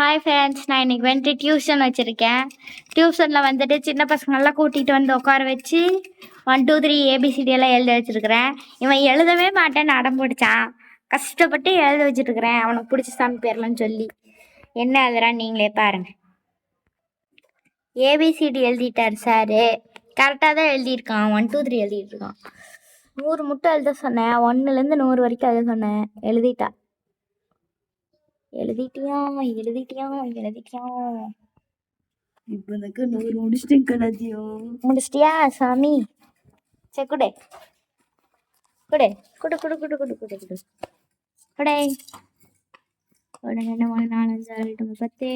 Hi friends, நான் இன்னைக்கு வந்துட்டு டியூஷன் வச்சுருக்கேன். டியூஷனில் வந்துட்டு சின்ன பசங்களெலாம் கூட்டிகிட்டு வந்து உட்கார வச்சு 1 2 3 ABCD எல்லாம் எழுத வச்சுருக்கிறேன். இவன் எழுதவே மாட்டேன்னு அடம் பிடிச்சான். கஷ்டப்பட்டு எழுத வச்சுருக்கிறேன் அவனுக்கு பிடிச்ச சாமி பேர்லன்னு சொல்லி. என்ன எழுதுறான்னு நீங்களே பாருங்கள். ABCD எழுதிட்டார் சாரு. கரெக்டாக தான் எழுதியிருக்கான். 1 2 3 எழுதிட்டு இருக்கான். 100 மட்டும் எழுத சொன்னேன். 1லேருந்து 100 வரைக்கும் எழுத சொன்னேன். எழுதிட்டா. எழுதிட்டியா எழுதிட்டியா எழுதிட்டியா இப்போ எனக்கு 100 முடிச்சிட்டேன் கலாத்தியம். முடிச்சிட்டியா சாமி? சரி குடு குடு குடு குடு குடு குடு குடு குடு குடே. 1 2 3 4 5 6 7 8 10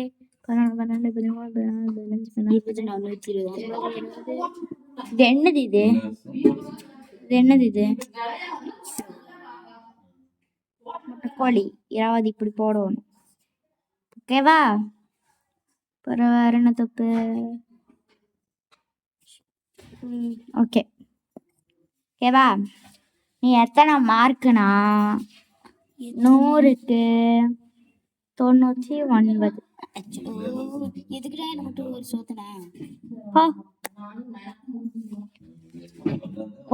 11 12 13 14 15 16 17 18 19 20. இது என்னது இது? இது என்னது இது? முட்டைக்கோழி 20 இப்படி போடணும். ஓகேவா? அப்புறம் வேற என்ன தப்பு? ஓகே ஓகேவா? நீ எத்தனை மார்க்குனா 100க்கு 99. எதுக்குடா எனக்கு ஒரு சோதனை?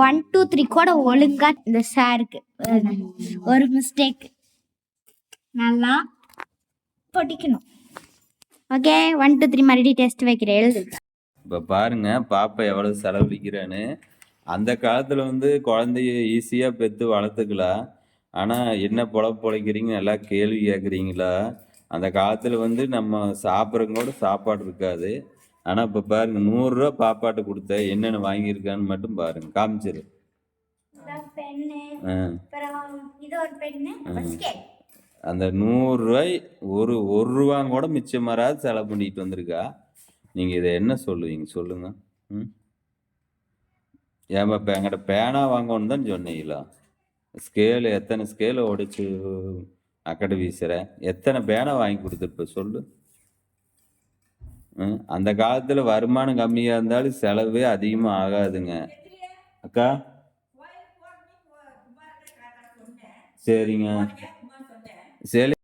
1 2 3 கூட ஒழுங்கா இந்த சாருக்கு ஒரு மிஸ்டேக் நல்லா படிக்கணும். ஓகே 1 2 3 மறுபடியும் டெஸ்ட் வைக்கிறேன். எழுது. இப்போ பாருங்க பாப்பா எவ்வளவு செலவழிக்கிறேன்னு. அந்த காலத்தில் வந்து குழந்தைய ஈஸியாக பெற்று வளர்த்துக்கலாம். ஆனால் என்ன பொழைக்கிறீங்க நல்லா கேள்வி கேட்குறீங்களா? அந்த காலத்தில் வந்து நம்ம சாப்பிட்றவங்க சாப்பாடு இருக்காது. ஆனால் இப்போ பாருங்க 100 ரூபா பாப்பாட்டு கொடுத்த என்னென்ன வாங்கியிருக்கான்னு மட்டும் பாருங்க. காமிச்சிரு. அந்த 100 ரூபாய் ஒரு ரூபா கூட மிச்சம் மாறாது செலவு பண்ணிட்டு வந்திருக்கா. நீங்கள் இதை என்ன சொல்லுவீங்க சொல்லுங்க. ஏன் இப்போ என்கிட்ட பேனா வாங்கணுன்னு தான் சொன்னீங்களா? ஸ்கேலு எத்தனை ஸ்கேலை உடைச்சு அக்கடை வீசுற? எத்தனை பேனா வாங்கி கொடுத்துருப்ப சொல்லு. அந்த காலத்தில் வருமானம் கம்மியாக இருந்தாலும் செலவே அதிகமாக ஆகாதுங்க அக்கா. சரிங்க சரி.